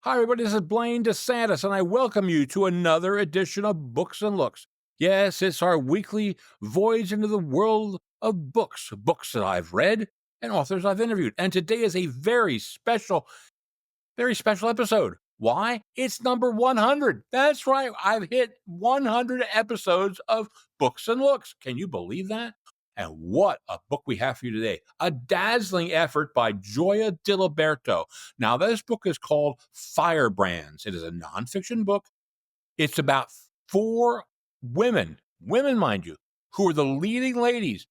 Hi, everybody. This is Blaine DeSantis, and I welcome you to another edition of Books and Looks. Yes, it's our weekly voyage into the world of books that I've read and authors I've interviewed. And today is a very special episode. Why? It's number 100. That's right. I've hit 100 episodes of Books and Looks. Can you believe that? And what a book we have for you today. A dazzling effort by Gioia Diliberto. Now, this book is called Firebrands. It is a nonfiction book. It's about 4 women, mind you, who are the leading ladies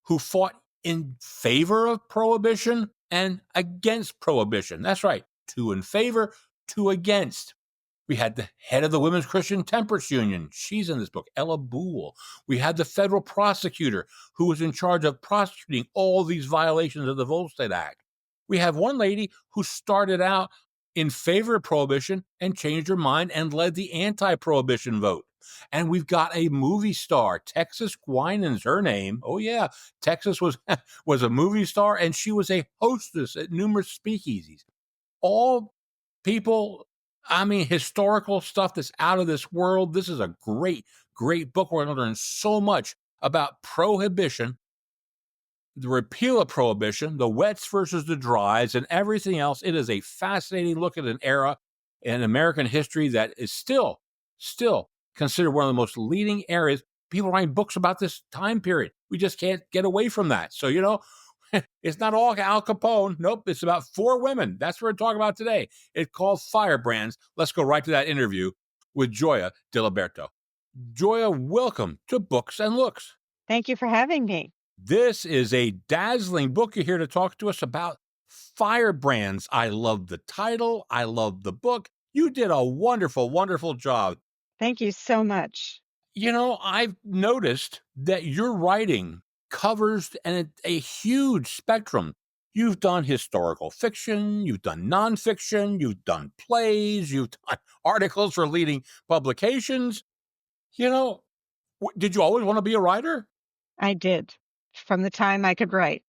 who fought in favor of prohibition and against prohibition. That's right. 2 in favor, 2 against. We had the head of the Women's Christian Temperance Union. She's in this book, Ella Boole. We had the federal prosecutor who was in charge of prosecuting all these violations of the Volstead Act. We have one lady who started out in favor of prohibition and changed her mind and led the anti-prohibition vote. And we've got a movie star, Texas Guinan's her name. Oh yeah, Texas was a movie star, and she was a hostess at numerous speakeasies. All people, historical stuff that's out of this world. This is a great, great book. We're going to learn so much about prohibition, the repeal of prohibition, the wets versus the dries, and everything else. It is a fascinating look at an era in American history that is still considered one of the most leading areas. People writing books about this time period. We just can't get away from that. So, it's not all Al Capone. Nope, it's about 4 women. That's what we're talking about today. It's called Firebrands. Let's go right to that interview with Gioia Diliberto. Gioia, welcome to Books and Looks. Thank you for having me. This is a dazzling book. You're here to talk to us about Firebrands. I love the title. I love the book. You did a wonderful, wonderful job. Thank you so much. I've noticed that your writing covers a huge spectrum. You've done historical fiction, you've done nonfiction, you've done plays, you've done articles for leading publications. Did you always want to be a writer? I did. From the time I could write.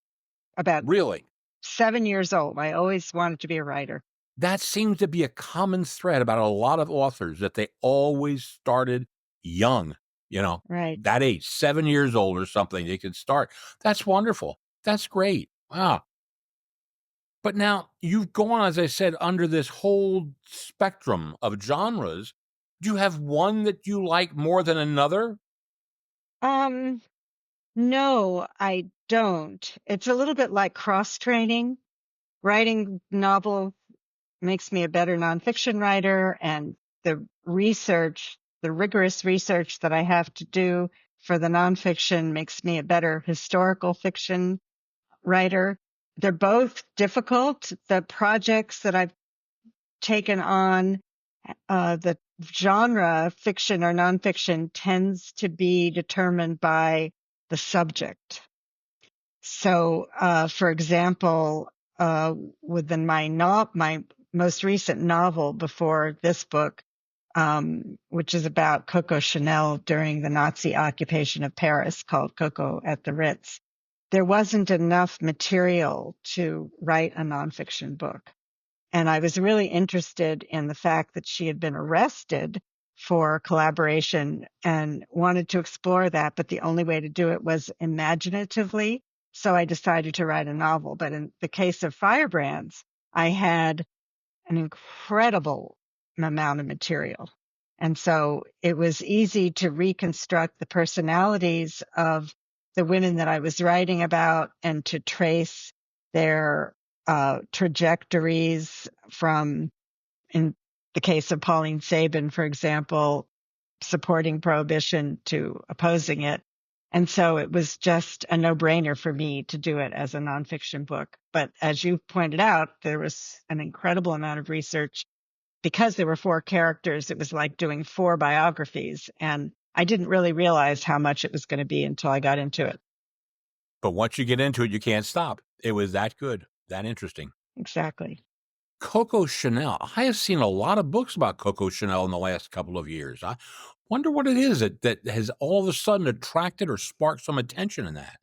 About Really? 7 years old, I always wanted to be a writer. That seems to be a common thread about a lot of authors, that they always started young. Right. That age, 7 years old or something, they could start. That's wonderful. That's great. Wow. But now you've gone, as I said, under this whole spectrum of genres. Do you have one that you like more than another? No, I don't. It's a little bit like cross-training. Writing novel makes me a better nonfiction writer, and the rigorous research that I have to do for the nonfiction makes me a better historical fiction writer. They're both difficult. The projects that I've taken on, the genre, fiction or nonfiction, tends to be determined by the subject. So, for example, within my most recent novel before this book, which is about Coco Chanel during the Nazi occupation of Paris, called Coco at the Ritz, there wasn't enough material to write a nonfiction book. And I was really interested in the fact that she had been arrested for collaboration and wanted to explore that, but the only way to do it was imaginatively. So I decided to write a novel. But in the case of Firebrands, I had an incredible amount of material. And so it was easy to reconstruct the personalities of the women that I was writing about and to trace their trajectories from, in the case of Pauline Sabin, for example, supporting prohibition to opposing it. And so it was just a no-brainer for me to do it as a nonfiction book. But as you pointed out, there was an incredible amount of research. Because there were 4 characters, it was like doing 4 biographies. And I didn't really realize how much it was going to be until I got into it. But once you get into it, you can't stop. It was that good, that interesting. Exactly. Coco Chanel. I have seen a lot of books about Coco Chanel in the last couple of years. I wonder what it is that has all of a sudden attracted or sparked some attention in that.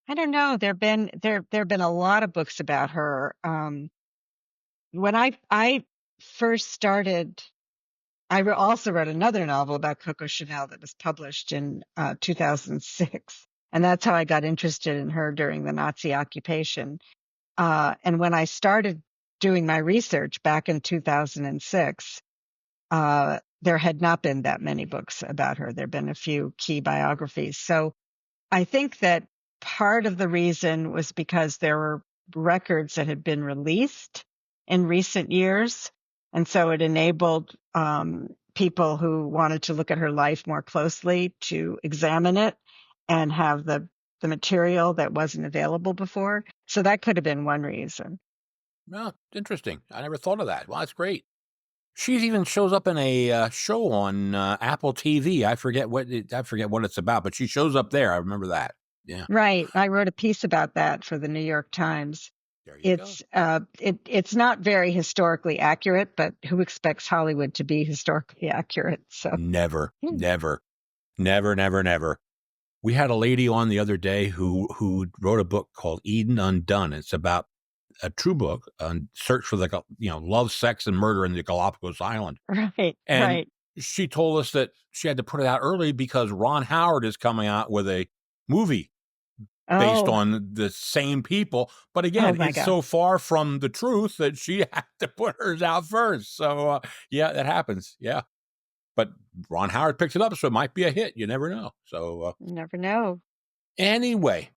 I don't know. There have been a lot of books about her. When I first started, also wrote another novel about Coco Chanel that was published in 2006. And that's how I got interested in her during the Nazi occupation. And when I started doing my research back in 2006, there had not been that many books about her. There had been a few key biographies. So I think that part of the reason was because there were records that had been released in recent years. And so it enabled people who wanted to look at her life more closely to examine it and have the material that wasn't available before. So that could have been one reason. Well, interesting. I never thought of that. Well, that's great. She even shows up in a show on Apple TV. I forget what it's about, but she shows up there. I remember that. Yeah, Right. I wrote a piece about that for the New York Times. there you go. It's not very historically accurate, but who expects Hollywood to be historically accurate? So Never, never, never, never, never. We had a lady on the other day who wrote a book called Eden Undone. It's about a true book on search for love, sex, and murder in the Galapagos Island. right, And right. she told us that she had to put it out early because Ron Howard is coming out with a movie based Oh, on the same people. But oh again, my it's God. so far from the truth that she had to put hers out first. So, yeah, that happens. Yeah. But Ron Howard picked it up, so it might be a hit. You never know. So, You never know. anyway,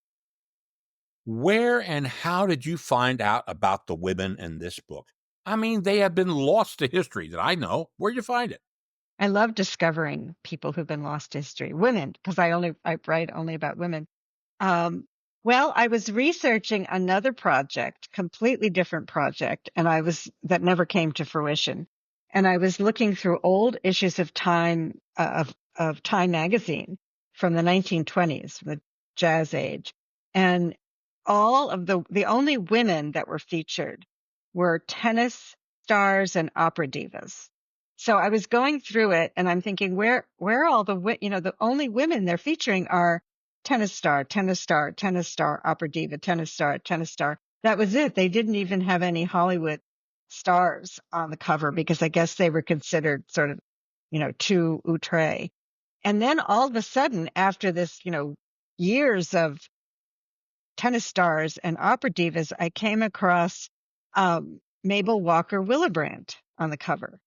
where and how did you find out about the women in this book? I mean, they have been lost to history that I know. Where'd you find it? I love discovering people who've been lost to history, women, because I write only about women. Um, well, I was researching another project, completely different project, that never came to fruition. And I was looking through old issues of Time, of Time magazine from the 1920s, the Jazz Age. And the only women that were featured were tennis stars and opera divas. So I was going through it and I'm thinking, where are all the only women they're featuring are tennis star, tennis star, tennis star, opera diva, tennis star, tennis star. That was it. They didn't even have any Hollywood stars on the cover because I guess they were considered sort of, too outre. And then all of a sudden, after this, years of tennis stars and opera divas, I came across Mabel Walker Willebrandt on the cover.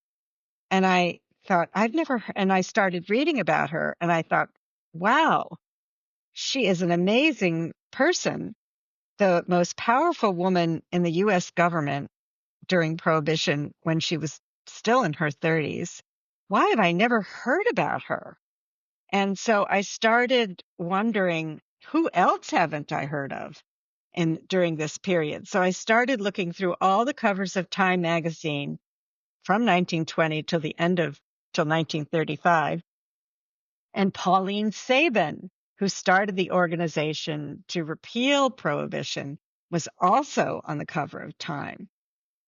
And I thought, and I started reading about her and I thought, wow, she is an amazing person, the most powerful woman in the US government during Prohibition when she was still in her 30s. Why have I never heard about her? And so I started wondering, who else haven't I heard of during this period? So I started looking through all the covers of Time magazine from 1920 till 1935. And Pauline Sabin, who started the organization to repeal Prohibition, was also on the cover of Time.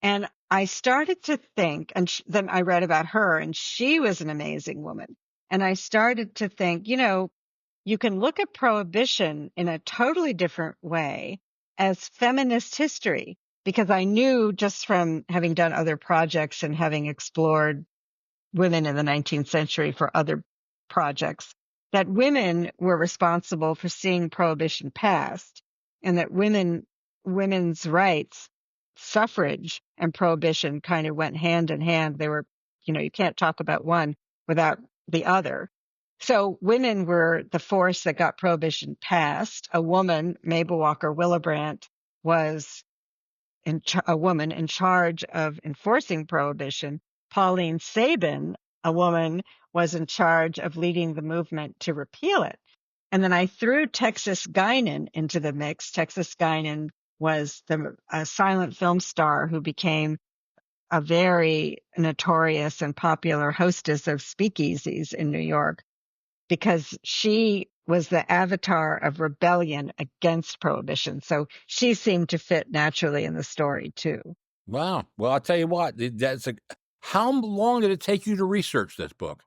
And I started to think, and then I read about her, and she was an amazing woman. And I started to think, you can look at Prohibition in a totally different way as feminist history, because I knew just from having done other projects and having explored women in the 19th century for other projects, that women were responsible for seeing Prohibition passed, and that women's rights, suffrage and Prohibition kind of went hand in hand. They were, you can't talk about one without the other. So women were the force that got Prohibition passed. A woman, Mabel Walker Willebrandt, was a woman in charge of enforcing Prohibition. Pauline Sabin, a woman, was in charge of leading the movement to repeal it. And then I threw Texas Guinan into the mix. Texas Guinan was a silent film star who became a very notorious and popular hostess of speakeasies in New York because she was the avatar of rebellion against Prohibition. So she seemed to fit naturally in the story too. Wow. Well, I'll tell you what, how long did it take you to research this book?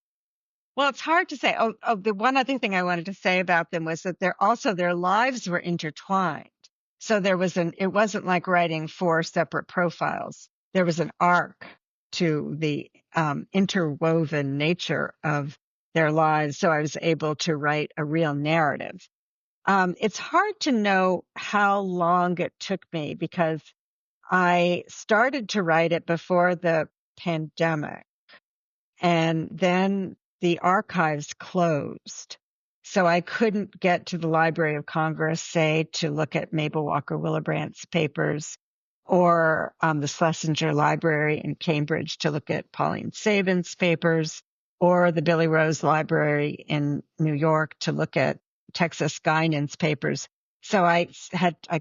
Well, it's hard to say. The one other thing I wanted to say about them was that their lives were intertwined. So it wasn't like writing four separate profiles. There was an arc to the interwoven nature of their lives. So I was able to write a real narrative. It's hard to know how long it took me because I started to write it before the pandemic. And then the archives closed. So I couldn't get to the Library of Congress, say, to look at Mabel Walker Willebrandt's papers, or the Schlesinger Library in Cambridge to look at Pauline Sabin's papers, or the Billy Rose Library in New York to look at Texas Guinan's papers. So I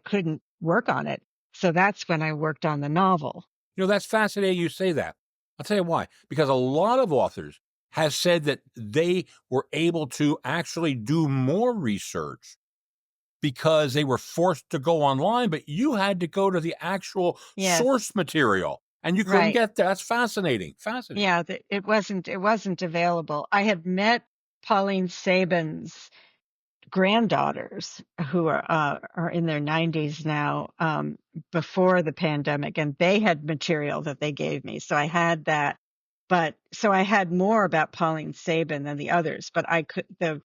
couldn't work on it. So that's when I worked on the novel. That's fascinating you say that. I'll tell you why. Because a lot of authors have said that they were able to actually do more research because they were forced to go online, but you had to go to the actual Yes. source material and you couldn't Right. get that. That's fascinating. Fascinating. Yeah, it wasn't available. I had met Pauline Sabin's granddaughters who are in their 90s now, before the pandemic, and they had material that they gave me. So I had that, but so I had more about Pauline Sabin than the others, but the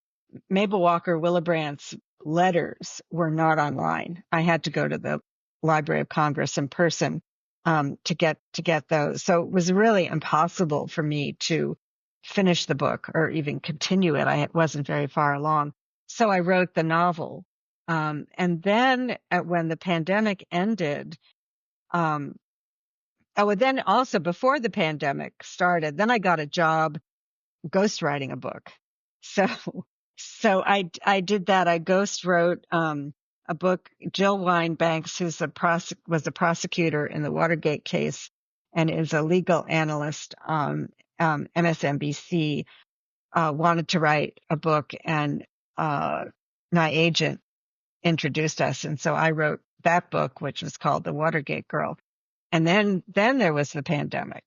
Mabel Walker Willebrandt's letters were not online. I had to go to the Library of Congress in person, to get those. So it was really impossible for me to finish the book or even continue it. It wasn't very far along. So I wrote the novel. And then when the pandemic ended, then also before the pandemic started, then I got a job ghostwriting a book. So I did that. I ghost wrote a book. Jill Wine-Banks, who's was a prosecutor in the Watergate case and is a legal analyst on MSNBC, wanted to write a book, and my agent introduced us, and so I wrote that book, which was called The Watergate Girl. And then there was the pandemic.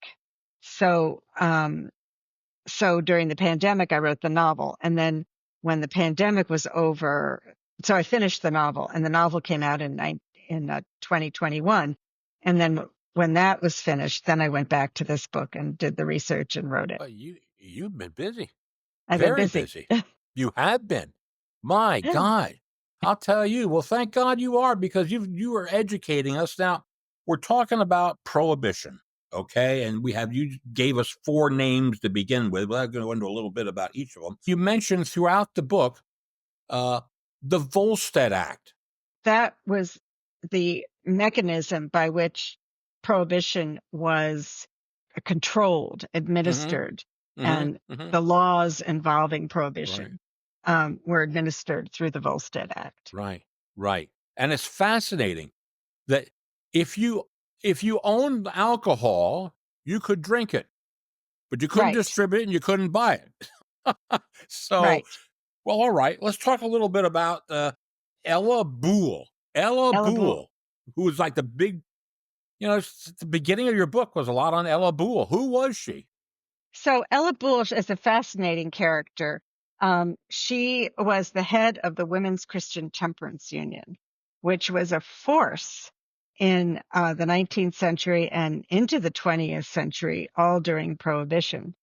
So during the pandemic, I wrote the novel. And then when the pandemic was over, so I finished the novel, and the novel came out in 2021. And then when that was finished, then I went back to this book and did the research and wrote it. Well, you've been busy. I've Very been busy. You have been. My God. I'll tell you. Well, thank God you are, because you are educating us. Now, we're talking about Prohibition, okay? And you gave us 4 names to begin with. We'll go into a little bit about each of them. You mentioned throughout the book the Volstead Act. That was the mechanism by which Prohibition was controlled, administered, and the laws involving Prohibition were administered through the Volstead Act. Right. And it's fascinating that if you owned alcohol, you could drink it, but you couldn't distribute it and you couldn't buy it. So, well, all right. Let's talk a little bit about Ella Boole. Ella Boole, who was like the big, the beginning of your book was a lot on Ella Boole. Who was she? So Ella Boole is a fascinating character. She was the head of the Women's Christian Temperance Union, which was a force in the 19th century and into the 20th century, all during Prohibition.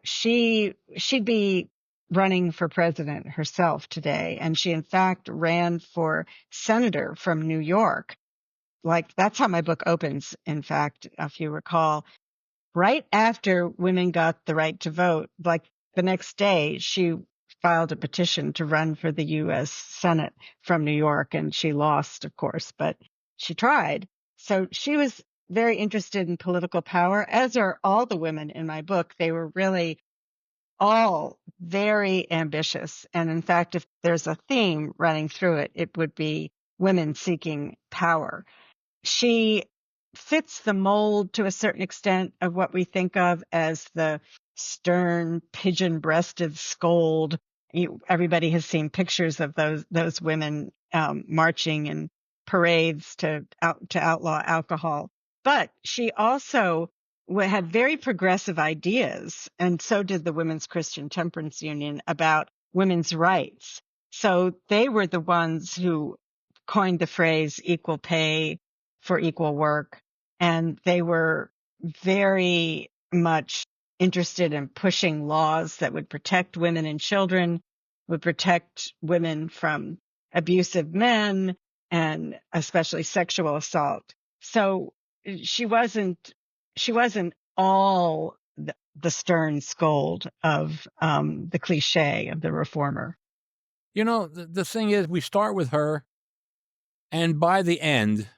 She'd be running for president herself today, and she in fact ran for senator from New York. Like, that's how my book opens, in fact, if you recall. Right after women got the right to vote, like the next day, she filed a petition to run for the U.S. Senate from New York, and she lost, of course, but she tried. So she was very interested in political power, as are all the women in my book. They were really all very ambitious. And in fact, if there's a theme running through it, it would be women seeking power. She fits the mold to a certain extent of what we think of as the stern, pigeon-breasted scold. Everybody has seen pictures of those women marching in parades to outlaw alcohol. But she also had very progressive ideas, and so did the Women's Christian Temperance Union, about women's rights. So they were the ones who coined the phrase equal pay for equal work. And they were very much interested in pushing laws that would protect women and children, would protect women from abusive men, and especially sexual assault. So she wasn't she wasn't all the stern scold of the cliche of the reformer. The thing is, we start with her, and by the end,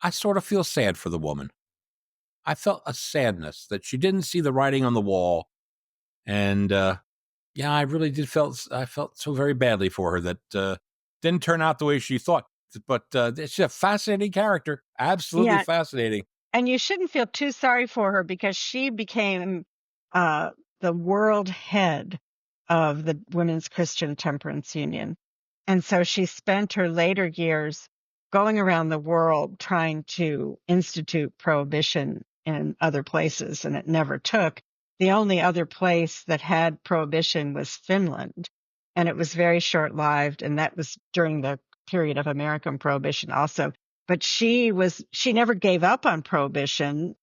I sort of feel sad for the woman. I felt a sadness that she didn't see the writing on the wall, and yeah, I really did I felt so very badly for her that didn't turn out the way she thought. But she's a fascinating character, absolutely Yeah, fascinating. and you shouldn't feel too sorry for her because she became uh, the world head of the Women's Christian Temperance Union. And so she spent her later years going around the world trying to institute prohibition in other places, and it never took. The only other place that had prohibition was Finland, and it was very short lived, and that was during the period of American prohibition also. But she never gave up on prohibition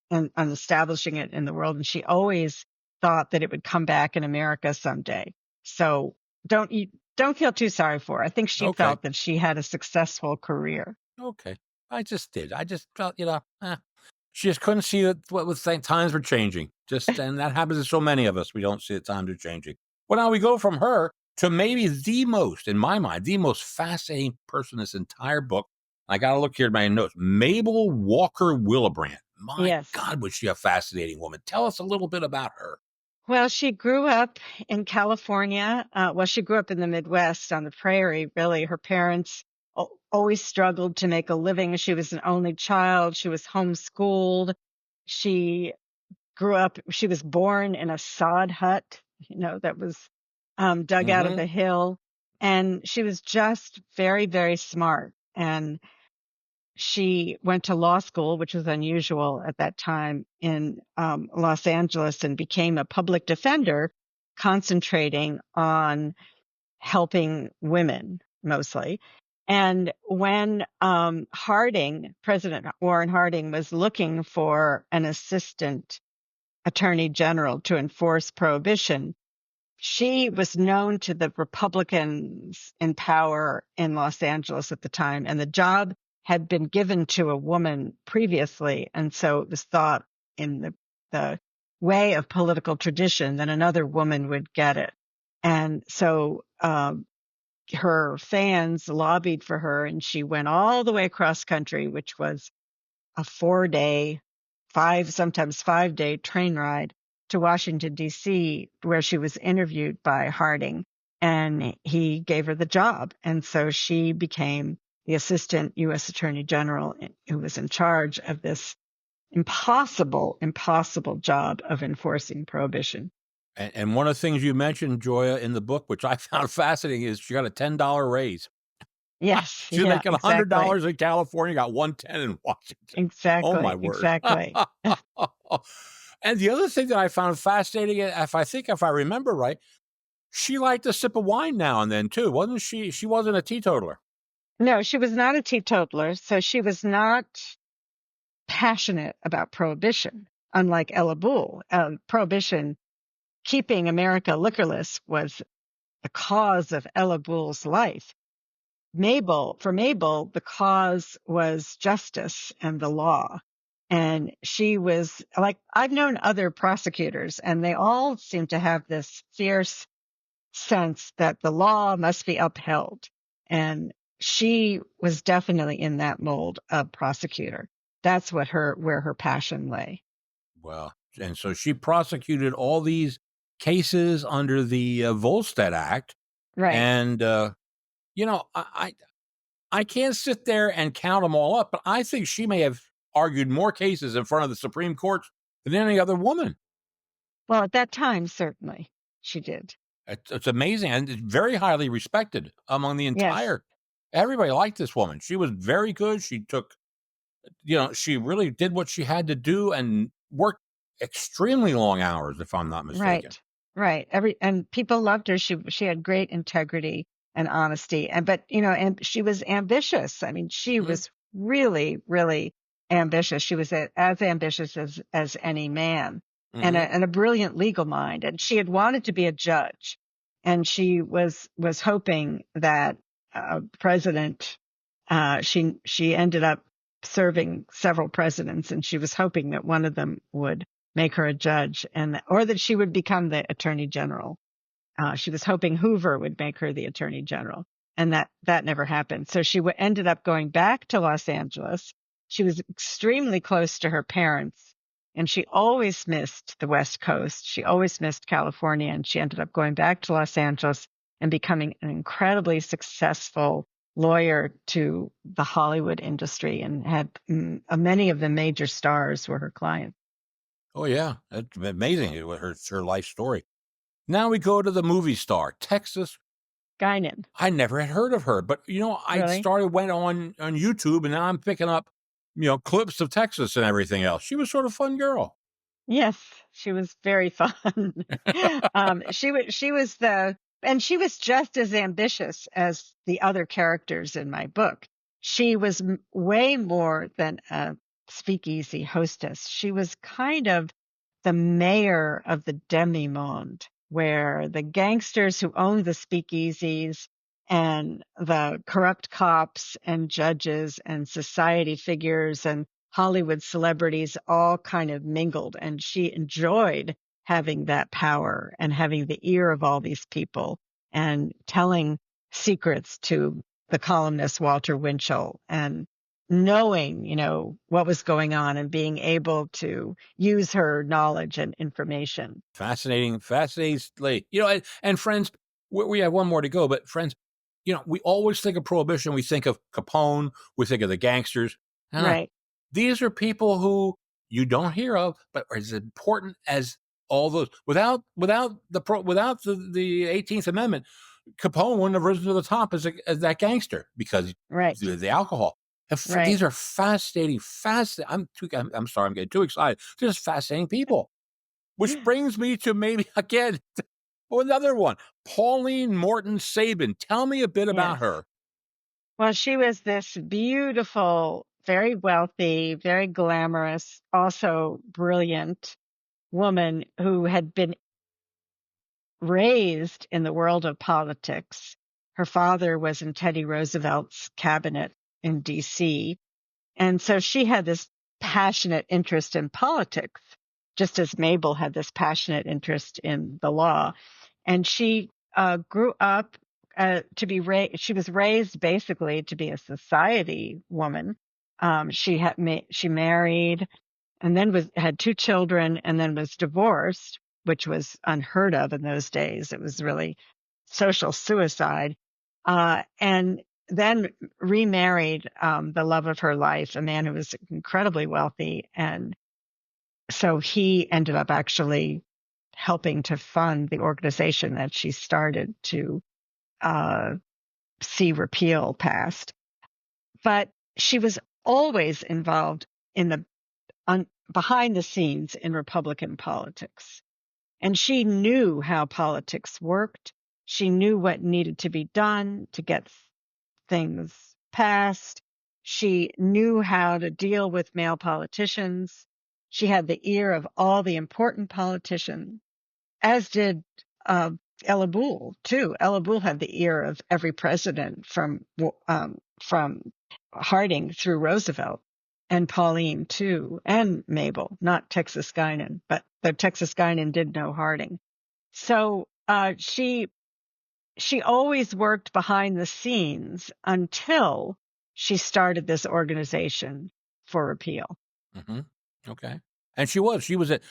and on establishing it in the world. And she always thought that it would come back in America someday. So don't feel too sorry for her. I think she Okay. felt that she had a successful career. Okay. I just did. I just felt, she just couldn't see that what was saying times were changing. And that happens to so many of us. We don't see that times are changing. Well, now we go from her to maybe the most, in my mind, the most fascinating person in this entire book. I got to look here at my notes. Mabel Walker Willebrandt. My Yes. God, was she a fascinating woman? Tell us a little bit about her. Well, she grew up in California. She grew up in the Midwest on the prairie, really. Her parents always struggled to make a living. She was an only child. She was homeschooled. She she was born in a sod hut, that was dug out of Mm-hmm. the hill. And she was just very, very smart. And she went to law school, which was unusual at that time in Los Angeles, and became a public defender, concentrating on helping women mostly. And when President Warren Harding was looking for an assistant attorney general to enforce prohibition, she was known to the Republicans in power in Los Angeles at the time, and the job had been given to a woman previously. And so it was thought in the way of political tradition that another woman would get it. And so her fans lobbied for her, and she went all the way across country, which was a 4-day, sometimes 5-day train ride to Washington, D.C., where she was interviewed by Harding, and he gave her the job. And so she became the assistant U.S. Attorney General who was in charge of this impossible job of enforcing prohibition. And one of the things you mentioned, Joya, in the book, which I found fascinating, is she got a $10 raise. Yes, She's yeah, making exactly. $100 in California, got 110 in Washington. Oh my Exactly, word. exactly. And the other thing that I found fascinating, if I remember right, she liked a sip of wine now and then too, wasn't she? She wasn't a teetotaler. No, she was not a teetotaler, so she was not passionate about prohibition, unlike Ella Bull. Prohibition, keeping America liquorless, was the cause of Ella Bull's life. For Mabel, the cause was justice and the law. And she was like, I've known other prosecutors, and they all seem to have this fierce sense that the law must be upheld. And she was definitely in that mold of prosecutor. That's where her passion lay. Well, and so she prosecuted all these cases under the Volstead Act. Right. And, I can't sit there and count them all up, but I think she may have argued more cases in front of the Supreme Court than any other woman. Well, at that time, certainly she did. It's amazing, and it's very highly respected among the Yes. entire. Everybody liked this woman. She was very good. She really did what she had to do and worked extremely long hours, if I'm not mistaken. Right. Right. And people loved her. She had great integrity and honesty. And she was ambitious. I mean, she Hmm. was really, really ambitious. She was as ambitious as any man, and Hmm. a brilliant legal mind. And she had wanted to be a judge, and she was hoping that president. She ended up serving several presidents, and she was hoping that one of them would make her a judge, or that she would become the attorney general. She was hoping Hoover would make her the attorney general, and that never happened. So she ended up going back to Los Angeles. She was extremely close to her parents, and she always missed the West Coast. She always missed California, and she ended up going back to Los Angeles and becoming an incredibly successful lawyer to the Hollywood industry, and had many of the major stars were her clients. Oh yeah, it's amazing. Her life story. Now we go to the movie star, Texas. Guinan, I never had heard of her, but I really? went on YouTube, and now I'm picking up, clips of Texas and everything else. She was sort of fun girl. Yes, she was very fun. And she was just as ambitious as the other characters in my book. She was way more than a speakeasy hostess. She was kind of the mayor of the demi-monde, where the gangsters who owned the speakeasies and the corrupt cops and judges and society figures and Hollywood celebrities all kind of mingled. And she enjoyed having that power and having the ear of all these people and telling secrets to the columnist Walter Winchell, and knowing, what was going on and being able to use her knowledge and information. Fascinating, fascinating lady. And friends, we have one more to go, but friends, we always think of Prohibition. We think of Capone. We think of the gangsters. Uh, Right, these are people who you don't hear of, but are as important as all those. Without the 18th Amendment, Capone wouldn't have risen to the top as that gangster, because right, the alcohol. right. These are fascinating, fascinating. I'm sorry, I'm getting too excited. They're just fascinating people. Which brings me to maybe again another one, Pauline Morton Sabin. Tell me a bit about Yes. her. Well, she was this beautiful, very wealthy, very glamorous, also brilliant woman who had been raised in the world of politics. Her father was in Teddy Roosevelt's cabinet in DC. And so she had this passionate interest in politics, just as Mabel had this passionate interest in the law. And she grew up to be raised. She was raised basically to be a society woman. She married, and then had two children, and then was divorced, which was unheard of in those days. It was really social suicide. And then remarried the love of her life, a man who was incredibly wealthy. And so he ended up actually helping to fund the organization that she started to uh, see repeal passed. But she was always involved in behind the scenes in Republican politics. And she knew how politics worked. She knew what needed to be done to get things passed. She knew how to deal with male politicians. She had the ear of all the important politicians, as did uh, Ella Boole too. Ella Boole had the ear of every president from Harding through Roosevelt, and Pauline too, and Mabel, not Texas Guinan, but the Texas Guinan did know Harding. So she always worked behind the scenes until she started this organization for repeal. Hmm. Okay. And she was at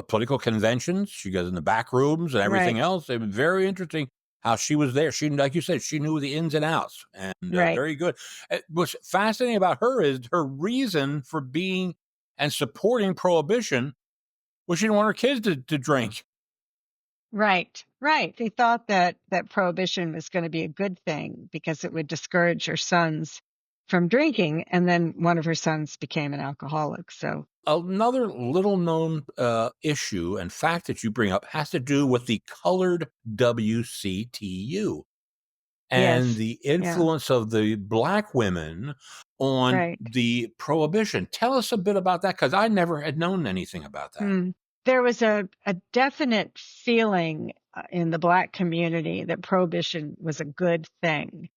political conventions. She goes in the back rooms and everything Right, else. It was very interesting how she was there. She, like you said, she knew the ins and outs, and right, very good. What's fascinating about her is her reason for being and supporting prohibition was she didn't want her kids to drink. right, right. They thought that prohibition was going to be a good thing because it would discourage her sons from drinking, and then one of her sons became an alcoholic. So, Another little known issue and fact that you bring up has to do with the colored WCTU. and Yes. the Yeah. influence of the Black women on Right. the Prohibition. Tell us a bit about that, because I never had known anything about that. Hmm. There was a definite feeling in the Black community that prohibition was a good thing,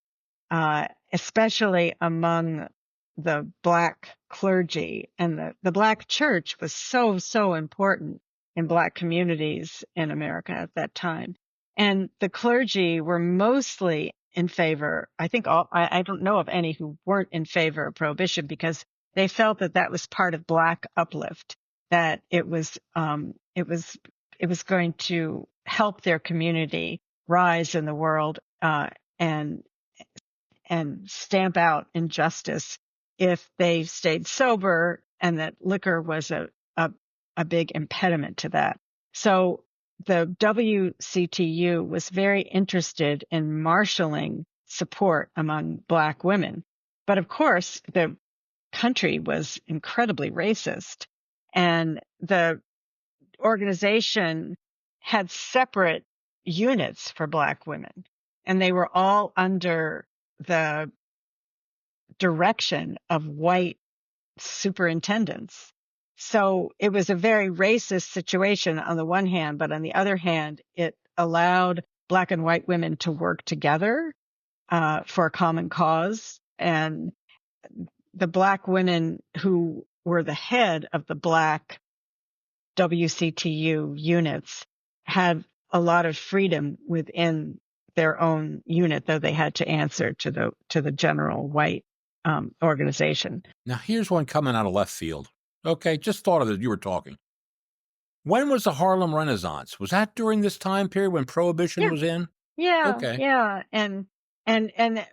especially among the Black clergy. And the Black church was so, so important in Black communities in America at that time. And the clergy were mostly in favor. I think I don't know of any who weren't in favor of prohibition, because they felt that that was part of Black uplift, that it was going to help their community rise in the world, and stamp out injustice if they stayed sober, and that liquor was a big impediment to that. So the WCTU was very interested in marshaling support among Black women. But of course, the country was incredibly racist, and the organization had separate units for Black women, and they were all under the direction of white superintendents. So it was a very racist situation on the one hand, but on the other hand, it allowed Black and white women to work together for a common cause. And the Black women who were the head of the Black WCTU units had a lot of freedom within their own unit, though they had to answer to the general white organization. Now, here's one coming out of left field. Okay, just thought of it. You were talking. When was the Harlem Renaissance? Was that during this time period when Prohibition Yeah, was in? yeah, Okay. yeah. And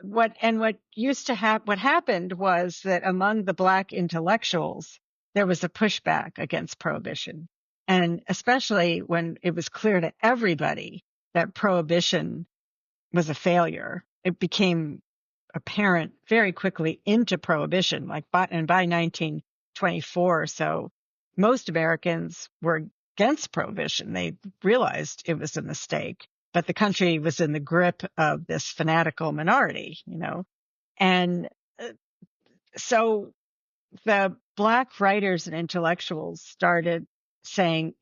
what used to happen, what happened was that among the Black intellectuals, there was a pushback against prohibition. And especially when it was clear to everybody that prohibition was a failure, it became apparent very quickly into prohibition. By 1924 or so, most Americans were against prohibition. They realized it was a mistake, but the country was in the grip of this fanatical minority, and uh, so the Black writers and intellectuals started saying,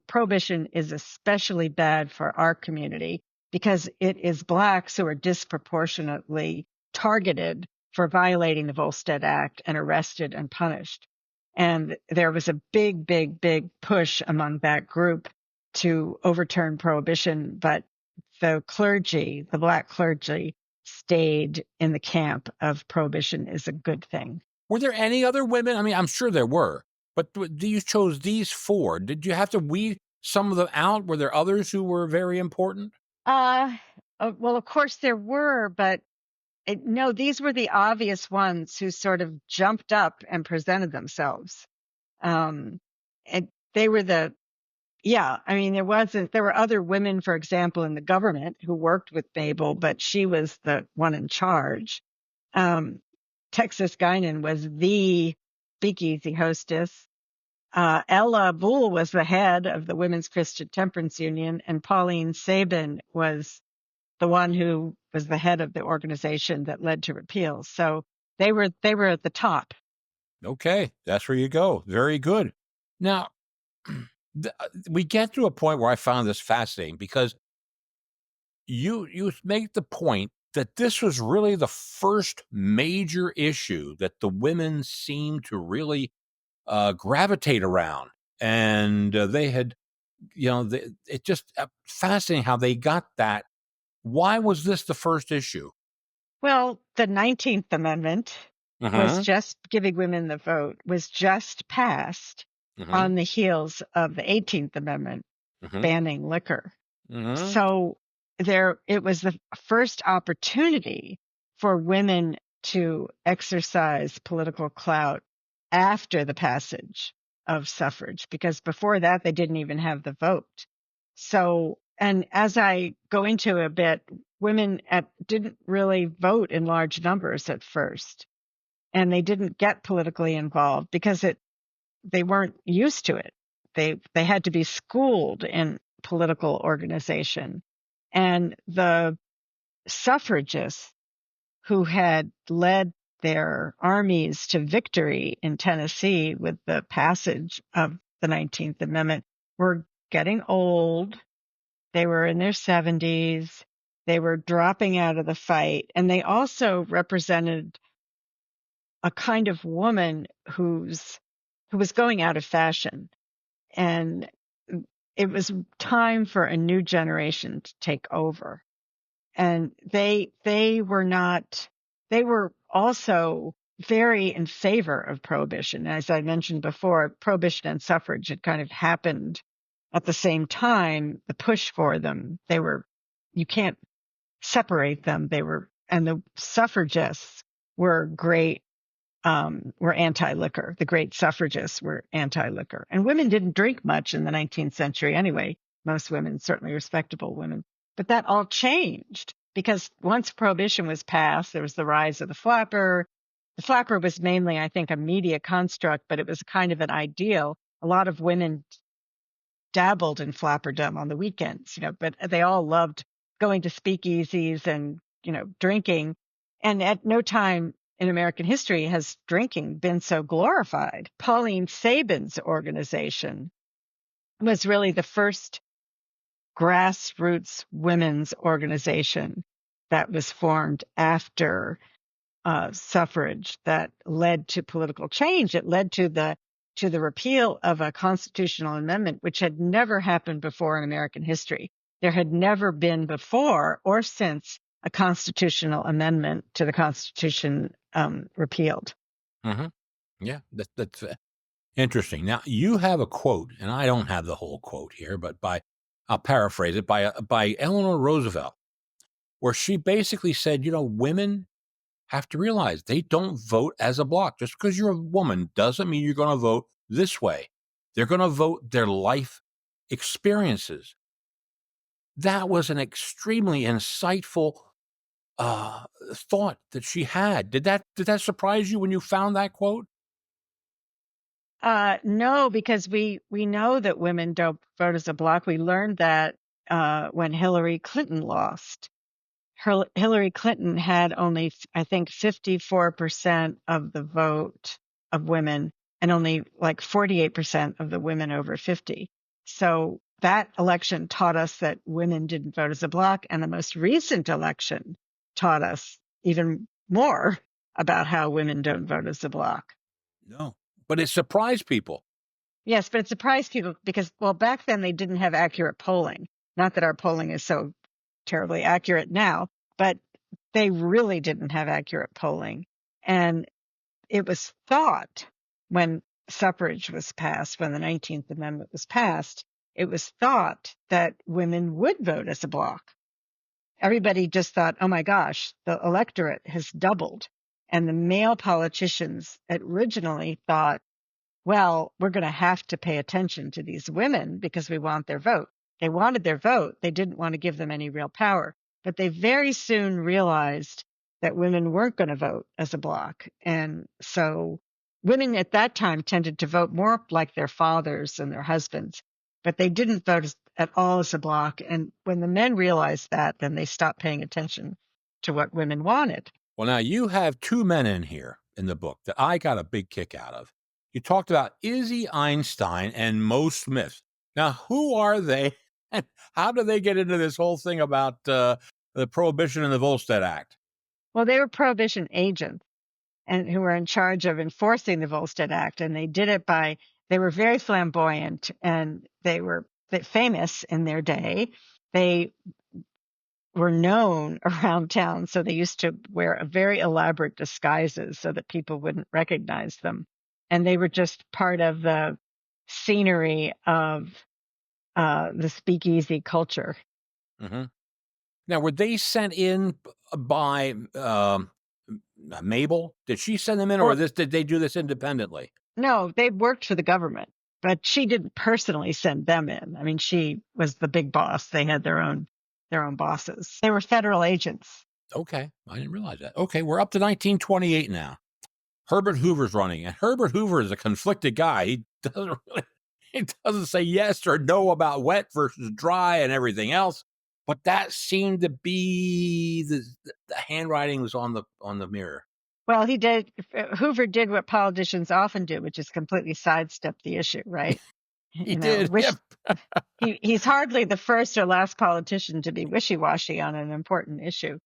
prohibition is especially bad for our community because it is Blacks who are disproportionately targeted for violating the Volstead Act and arrested and punished. And there was a big, big, big push among that group to overturn prohibition, but the Black clergy, stayed in the camp of prohibition is a good thing. Were there any other women? I mean, I'm sure there were, but you chose these four. Did you have to weed some of them out? Were there others who were very important? Uh, well, of course there were, but no, these were the obvious ones who sort of jumped up and presented themselves. Um, and they were yeah, I mean, there were other women, for example, in the government who worked with Mabel, but she was the one in charge. Um, Texas Guinan was the speakeasy hostess. Ella Bull was the head of the Women's Christian Temperance Union, and Pauline Sabin was the one who was the head of the organization that led to repeal. So they were at the top. Okay, that's where you go. Very good. Now, we get to a point where I found this fascinating because you make the point that this was really the first major issue that the women seemed to really gravitate around, and they had, it just fascinating how they got that. Why was this the first issue? Well, the 19th Amendment was Mm-hmm. just giving women the vote, was just passed Mm-hmm. on the heels of the 18th Amendment Mm-hmm. banning liquor. Mm-hmm. So it was the first opportunity for women to exercise political clout after the passage of suffrage, because before that they didn't even have the vote. So, and as I go into a bit, women didn't really vote in large numbers at first, and they didn't get politically involved because they weren't used to it. They had to be schooled in political organization. And the suffragists who had led their armies to victory in Tennessee with the passage of the 19th Amendment were getting old. They were in their 70s. They were dropping out of the fight. And they also represented a kind of woman who was going out of fashion. And it was time for a new generation to take over. And they were also very in favor of prohibition. As I mentioned before, prohibition and suffrage had kind of happened at the same time. The push for them, you can't separate them. And the suffragists were were anti-liquor. The great suffragists were anti-liquor. And women didn't drink much in the 19th century anyway. Most women, certainly respectable women. But that all changed because once prohibition was passed, there was the rise of the flapper. The flapper was mainly, I think, a media construct, but it was kind of an ideal. A lot of women dabbled in flapperdom on the weekends, but they all loved going to speakeasies and, drinking. And at no time in American history has drinking been so glorified. Pauline Sabin's organization was really the first grassroots women's organization that was formed after suffrage that led to political change. It led to the repeal of a constitutional amendment, which had never happened before in American history. There had never been before or since a constitutional amendment to the Constitution repealed. Mm-hmm. Yeah, that's interesting. Now, you have a quote, and I don't have the whole quote here, but I'll paraphrase it, by Eleanor Roosevelt, where she basically said, women have to realize they don't vote as a block. Just because you're a woman doesn't mean you're going to vote this way. They're going to vote their life experiences. That was an extremely insightful thought that she had. Did that surprise you when you found that quote? No, because we know that women don't vote as a block. We learned that when Hillary Clinton lost. Hillary Clinton had only, I think, 54% of the vote of women and only like 48% of the women over 50. So that election taught us that women didn't vote as a block. And the most recent election taught us even more about how women don't vote as a block. No, but it surprised people. Yes, but it surprised people because, well, back then they didn't have accurate polling. Not that our polling is so terribly accurate now, but they really didn't have accurate polling. And it was thought when suffrage was passed, when the 19th Amendment was passed, it was thought that women would vote as a block. Everybody just thought, oh my gosh, the electorate has doubled. And the male politicians originally thought, well, we're going to have to pay attention to these women because we want their vote. They wanted their vote. They didn't want to give them any real power. But they very soon realized that women weren't going to vote as a bloc. And so women at that time tended to vote more like their fathers and their husbands, but they didn't vote at all as a bloc. And when the men realized that, then they stopped paying attention to what women wanted. Well, now you have two men in here in the book that I got a big kick out of. You talked about Izzy Einstein and Mo Smith. Now, who are they, and how do they get into this whole thing about the Prohibition and the Volstead Act? Well, they were Prohibition agents and who were in charge of enforcing the Volstead Act, and they did it they were very flamboyant, and they were famous in their day. They were known around town, so they used to wear very elaborate disguises so that people wouldn't recognize them. And they were just part of the scenery of the speakeasy culture. Mm-hmm. Now, were they sent in by Mabel? Did she send them in, or did they do this independently? No, they worked for the government, but she didn't personally send them in. I mean, she was the big boss. They had their own bosses. They were federal agents. Okay, I didn't realize that. Okay, we're up to 1928 now. Herbert Hoover's running, and Herbert Hoover is a conflicted guy. He doesn't say yes or no about wet versus dry and everything else. but that seemed to be the handwriting was on the mirror. Well, he did. Hoover did what politicians often do, which is completely sidestep the issue, right? He You know, did. wish Yep. he's hardly the first or last politician to be wishy-washy on an important issue.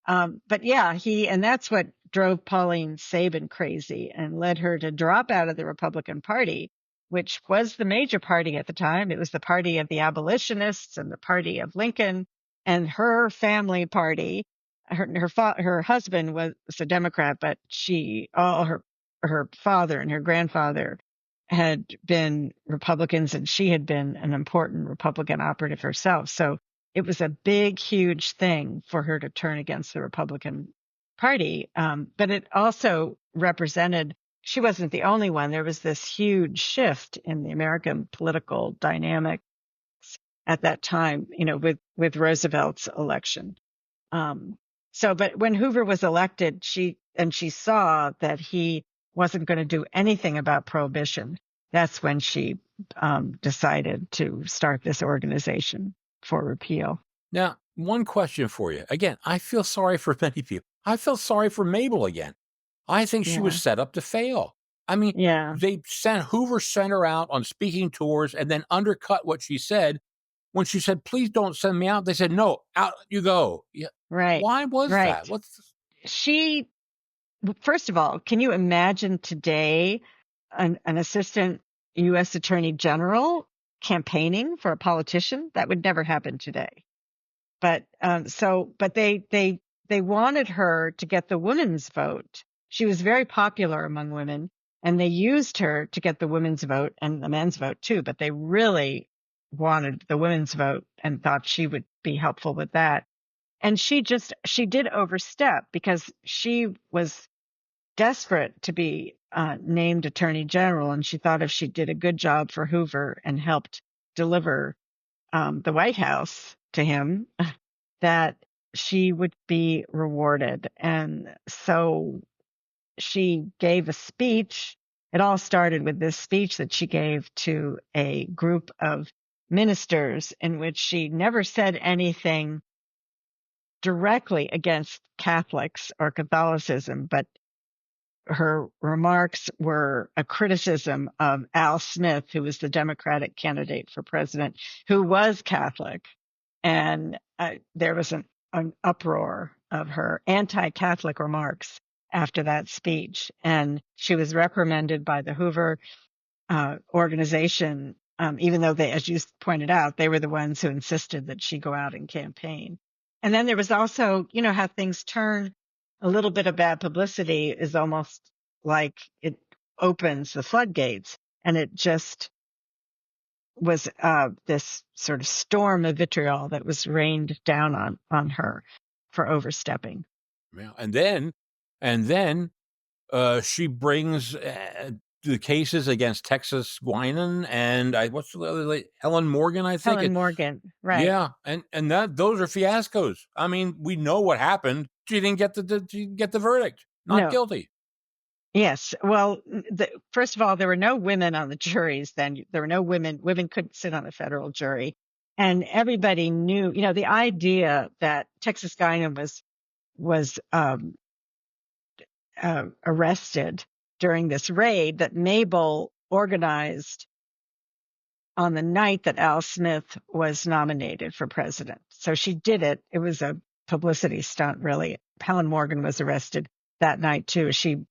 But yeah, and that's what drove Pauline Sabin crazy and led her to drop out of the Republican Party, which was the major party at the time. It was the party of the abolitionists and the party of Lincoln, and her family party. Her husband was a Democrat, but her father and her grandfather had been Republicans, and she had been an important Republican operative herself. So it was a big, huge thing for her to turn against the Republican Party. But it also represented, she wasn't the only one. There was this huge shift in the American political dynamics at that time, with Roosevelt's election. Um, but when Hoover was elected, she saw that he wasn't going to do anything about prohibition. That's when she decided to start this organization for repeal. Now, one question for you. Again, I feel sorry for many people. I feel sorry for Mabel again. I think she was Yeah. set up to fail. I mean, Yeah. Hoover sent her out on speaking tours and then undercut what she said. When she said, "Please don't send me out," they said, "No, out you go." Yeah. Right. Why was that? Right. First of all, can you imagine today an assistant U.S. Attorney General campaigning for a politician? That would never happen today. But they wanted her to get the women's vote. She was very popular among women, and they used her to get the women's vote and the men's vote too. But they really wanted the women's vote and thought she would be helpful with that. And she did overstep because she was desperate to be named Attorney General, and she thought if she did a good job for Hoover and helped deliver the White House to him, that she would be rewarded. And so she gave a speech. It all started with this speech that she gave to a group of ministers in which she never said anything directly against Catholics or Catholicism, but her remarks were a criticism of Al Smith, who was the Democratic candidate for president, who was Catholic. And there was an uproar of her anti-Catholic remarks after that speech. And she was reprimanded by the Hoover organization, even though they, as you pointed out, they were the ones who insisted that she go out and campaign. And then there was also, how things turn. A little bit of bad publicity is almost like it opens the floodgates, and it just was this sort of storm of vitriol that was rained down on her for overstepping. Yeah. And then she brings the cases against Texas Guinan and what's the other lady? Helen Morgan, I think. Helen Morgan, right? Yeah, and those are fiascos. I mean, we know what happened. She didn't get the verdict. Not No. guilty. Yes. Well, first of all, there were no women on the juries then. There were no women. Women couldn't sit on the federal jury. And everybody knew, the idea that Texas Guinan was arrested during this raid that Mabel organized on the night that Al Smith was nominated for president. So she did it. It was a publicity stunt, really. Helen Morgan was arrested that night too. She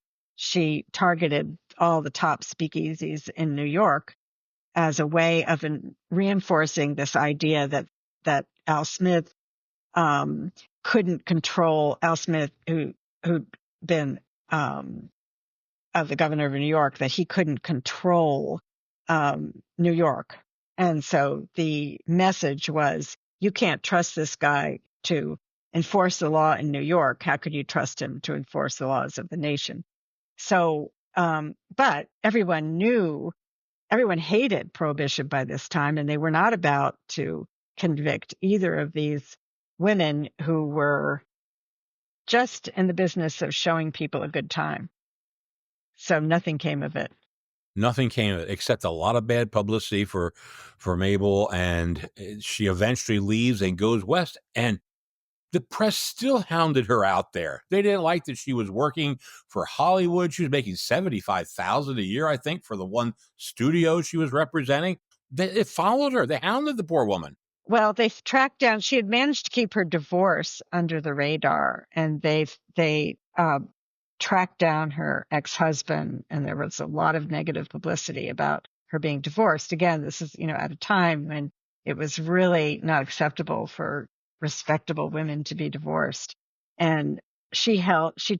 targeted all the top speakeasies in New York as a way of reinforcing this idea that Al Smith couldn't control. Al Smith, who'd been the governor of New York, that he couldn't control New York. And so the message was, you can't trust this guy to enforce the law in New York. How could you trust him to enforce the laws of the nation? So, but everyone hated prohibition by this time, and they were not about to convict either of these women who were just in the business of showing people a good time. So nothing came of it. Nothing came of it except a lot of bad publicity for Mabel, and she eventually leaves and goes west, and the press still hounded her out there. They didn't like that she was working for Hollywood. She was making 75,000 a year, I think, for the one studio she was representing. It followed her. They hounded the poor woman. Well, they've tracked down. She had managed to keep her divorce under the radar, and they tracked down her ex-husband, and there was a lot of negative publicity about her being divorced. Again, this is at a time when it was really not acceptable for respectable women to be divorced, and she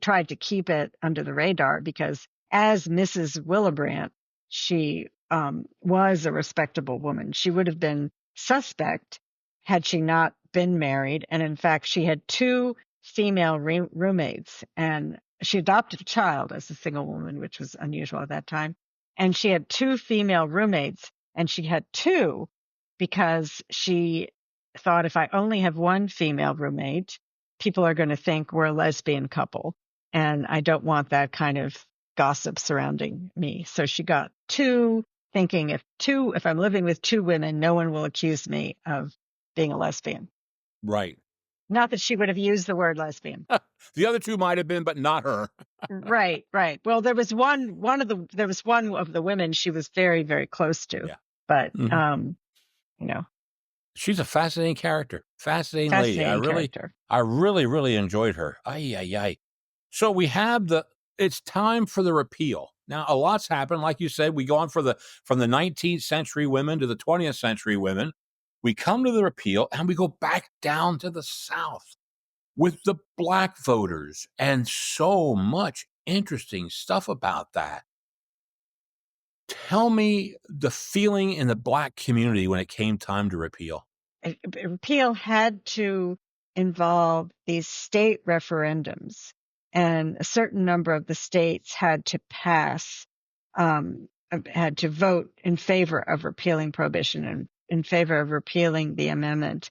tried to keep it under the radar because as Mrs. Willebrandt, she was a respectable woman. She would have been suspect had she not been married. And in fact, she had two female roommates, and she adopted a child as a single woman, which was unusual at that time. And she had two female roommates, and she had two because she thought, if I only have one female roommate, people are going to think we're a lesbian couple. And I don't want that kind of gossip surrounding me. So she got two, thinking if I'm living with two women, no one will accuse me of being a lesbian. Right. Not that she would have used the word lesbian. The other two might have been, but not her. Right. Well, there was one of the women she was very, very close to. Yeah. But she's a fascinating character. Fascinating lady. character. I really, really enjoyed her. Ay, ay, ay. So we have it's time for the repeal. Now, a lot's happened. Like you said, we go on from the 19th century women to the 20th century women. We come to the repeal and we go back down to the South with the black voters and so much interesting stuff about that. Tell me the feeling in the black community when it came time to repeal. Repeal had to involve these state referendums, and a certain number of the states had to had to vote in favor of repealing prohibition and in favor of repealing the amendment.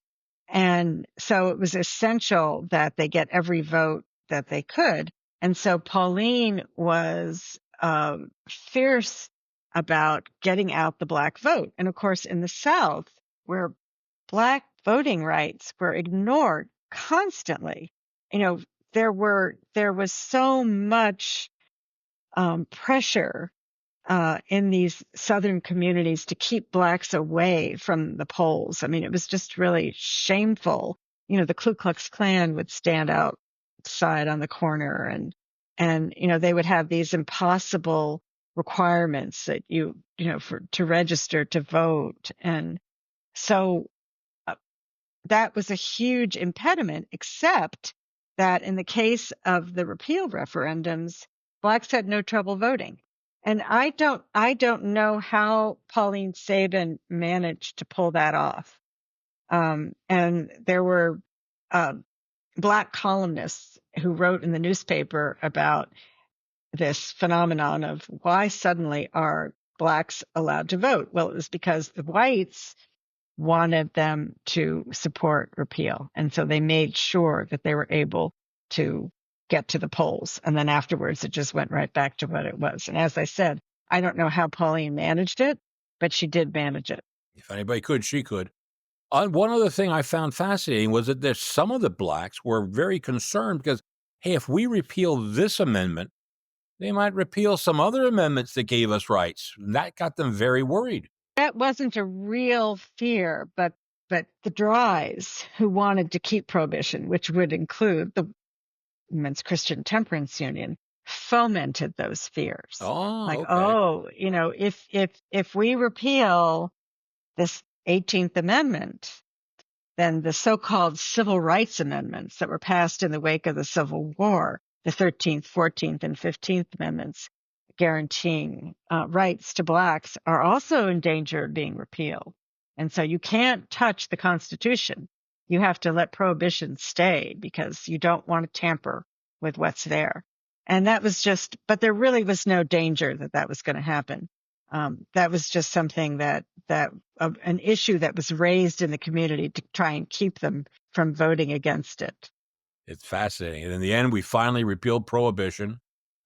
And so it was essential that they get every vote that they could. And so Pauline was fierce about getting out the black vote. And of course, in the South, where black voting rights were ignored constantly, there was so much pressure in these Southern communities to keep blacks away from the polls. I mean, it was just really shameful. The Ku Klux Klan would stand outside on the corner and they would have these impossible requirements that to register to vote. And so that was a huge impediment, except that in the case of the repeal referendums, blacks had no trouble voting. And I don't know how Pauline Sabin managed to pull that off. And there were black columnists who wrote in the newspaper about this phenomenon of why suddenly are blacks allowed to vote? Well, it was because the whites wanted them to support repeal. And so they made sure that they were able to get to the polls. And then afterwards, it just went right back to what it was. And as I said, I don't know how Pauline managed it, but she did manage it. If anybody could, she could. One other thing I found fascinating was that there's some of the blacks were very concerned because, hey, if we repeal this amendment, they might repeal some other amendments that gave us rights. And that got them very worried. That wasn't a real fear, but the Dries who wanted to keep prohibition, which would include the Women's Christian Temperance Union, fomented those fears. Oh, like, okay. If we repeal this 18th Amendment, then the so-called civil rights amendments that were passed in the wake of the Civil War, the 13th, 14th, and 15th Amendments, guaranteeing rights to blacks, are also in danger of being repealed. And so you can't touch the Constitution. You have to let prohibition stay because you don't want to tamper with what's there. And that was but there really was no danger that was going to happen. That was just something that an issue that was raised in the community to try and keep them from voting against it. It's fascinating. And in the end, we finally repealed prohibition.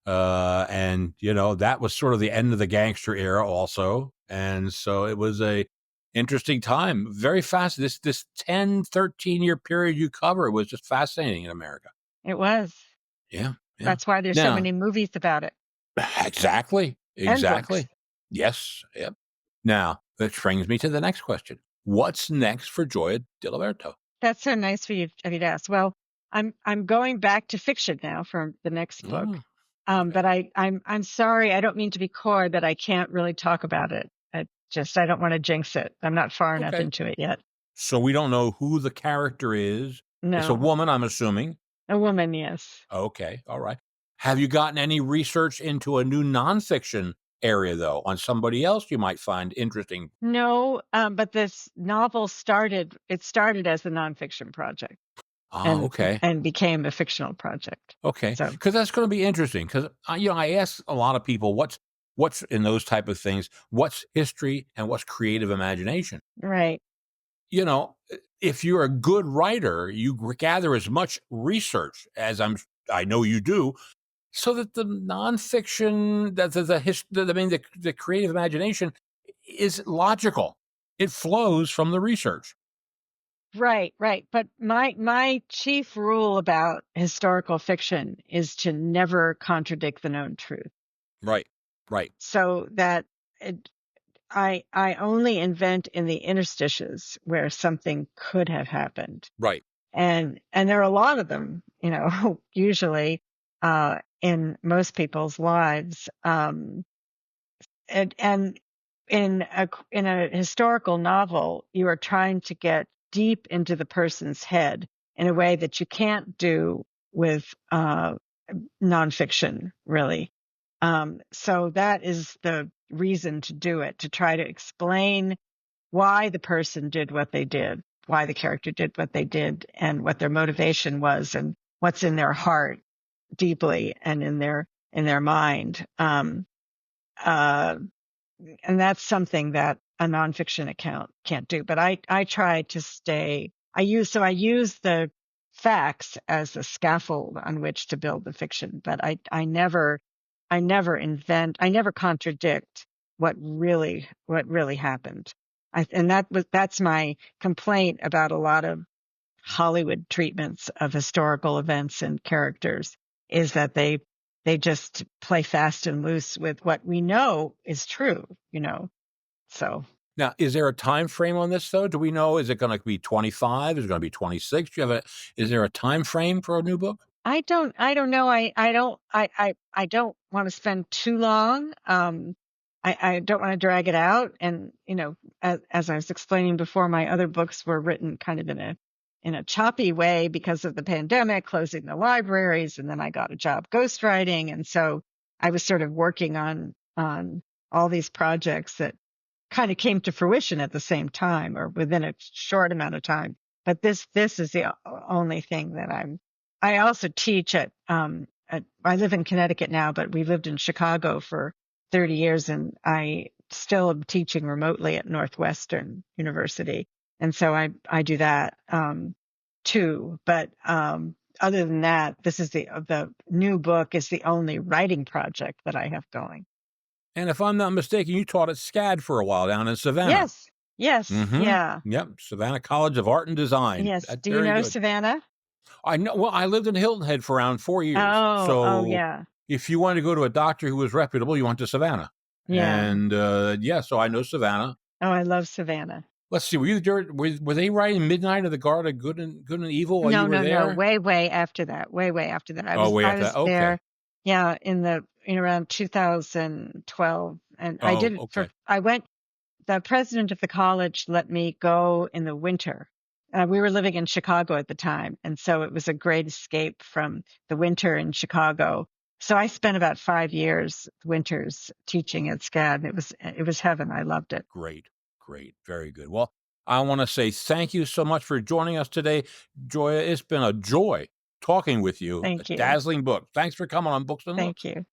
And that was sort of the end of the gangster era also. And so it was a interesting time. Very fast. This 10, 13 year period you cover was just fascinating in America. It was. Yeah, yeah. That's why there's so Now, many movies about it exactly, and books. exactly. Yes, yep. Now, that brings me to the next question. What's next for Gioia Diliberto? That's so nice of you to ask. Well, I'm going back to fiction now for the next book. Oh, okay. But I'm sorry, I don't mean to be coy, but I can't really talk about it. I don't want to jinx it. I'm not far enough Okay. into it yet. So we don't know who the character is. It's a No, woman, I'm assuming. a woman, yes. Okay, all right. Have you gotten any research into a new nonfiction area, though, on somebody else you might find interesting? No, but this novel started. It started as a nonfiction project Ah, and okay. became a fictional project. Okay, So because that's going to be interesting. Because I ask a lot of people, what's in those type of things? What's history and what's creative imagination? right, If you're a good writer, you gather as much research as I know you do, so that the nonfiction, that the creative imagination is logical. It flows from the research. right. But my chief rule about historical fiction is to never contradict the known truth. Right. Right. So that it, I only invent in the interstices where something could have happened. Right. And there are a lot of them, usually in most people's lives. And in a historical novel, you are trying to get deep into the person's head in a way that you can't do with nonfiction, really. So that is the reason to do it, to try to explain why the person did what they did, why the character did what they did, and what their motivation was, and what's in their heart deeply and in their mind. Uh, and that's something that a nonfiction account can't do. But I try to stay. I use the facts as the scaffold on which to build the fiction, but I never invent. I never contradict what really happened. And that's my complaint about a lot of Hollywood treatments of historical events and characters, is that they just play fast and loose with what we know is true. So Now, is there a time frame on this though? Do we know? Is it going to be 25? Is it going to be 26? Is there a time frame for a new book? I don't know. I don't want to spend too long. I don't want to drag it out. And, as I was explaining before, my other books were written kind of in a choppy way because of the pandemic, closing the libraries. And then I got a job ghostwriting. And so I was sort of working on all these projects that kind of came to fruition at the same time or within a short amount of time. But this is the only thing that I also teach I live in Connecticut now, but we lived in Chicago for 30 years, and I still am teaching remotely at Northwestern University. And so I do that, too. But, other than that, this is the new book is the only writing project that I have going. And if I'm not mistaken, you taught at SCAD for a while down in Savannah. Yes. Yes. Mm-hmm. Yeah. Yep. Savannah College of Art and Design. Yes. That's Do you very know good. Savannah? I know. Well, I lived in Hilton Head for around 4 years. Oh, So yeah. if you wanted to go to a doctor who was reputable, you went to Savannah. Yeah. And so I know Savannah. Oh, I love Savannah. Let's see. Were they writing Midnight of the Guard of Good and Evil while you No, were no, no. there? Way after that. Way after that. Oh, way I after was that. Okay. there, yeah, in around 2012, and I Oh, did it okay. the president of the college let me go in the winter. We were living in Chicago at the time, and so it was a great escape from the winter in Chicago. So I spent about 5 years, winters, teaching at SCAD. And it was heaven. I loved it. Great. Very good. Well, I want to say thank you so much for joining us today, Gioia. It's been a joy talking with you. A Thank you. dazzling book. Thanks for coming on Books and Thank Looks. you.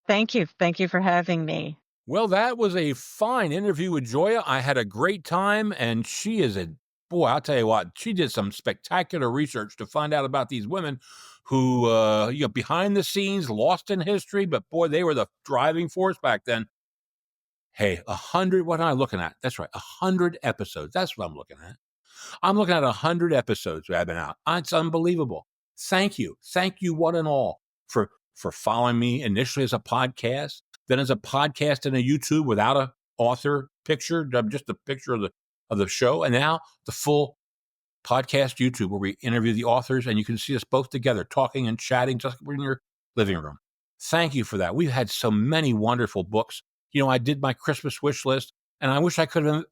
Thank you. Thank you for having me. Well, that was a fine interview with Gioia. I had a great time, and she is a boy, I'll tell you what, she did some spectacular research to find out about these women who, behind the scenes, lost in history, but boy, they were the driving force back then. Hey, 100, what am I looking at? That's right, 100 episodes. That's what I'm looking at. I'm looking at 100 episodes that have been out. It's unbelievable. Thank you. Thank you, one and all, for following me initially as a podcast, then as a podcast and a YouTube without a author picture, just a picture of the show, and now the full podcast YouTube where we interview the authors and you can see us both together talking and chatting just like we're in your living room. Thank you for that. We've had so many wonderful books. I did my Christmas wish list, and I wish I could have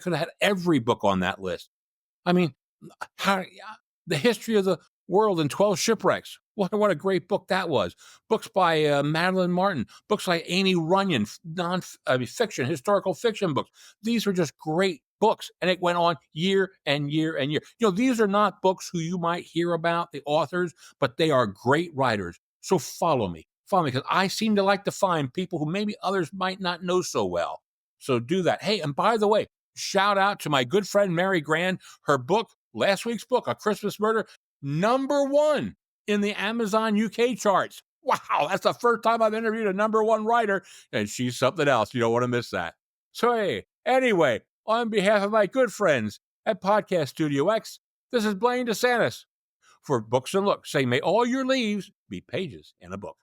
had every book on that list. I mean, how the history of the world in 12 shipwrecks. What a great book that was. Books by Madeline Martin. Books by Amy Runyon, fiction, historical fiction books. These were just great books, and it went on year and year and year. These are not books who you might hear about, the authors, but they are great writers. So follow me, because I seem to like to find people who maybe others might not know so well. So do that. Hey, and by the way, shout out to my good friend Mary Grand. Her book, last week's book, A Christmas Murder, #1 in the Amazon UK charts. Wow, that's the first time I've interviewed a #1 writer, and she's something else. You don't want to miss that. So, hey, anyway, on behalf of my good friends at Podcast Studio X, this is Blaine DeSantis for Books and Looks, saying may all your leaves be pages in a book.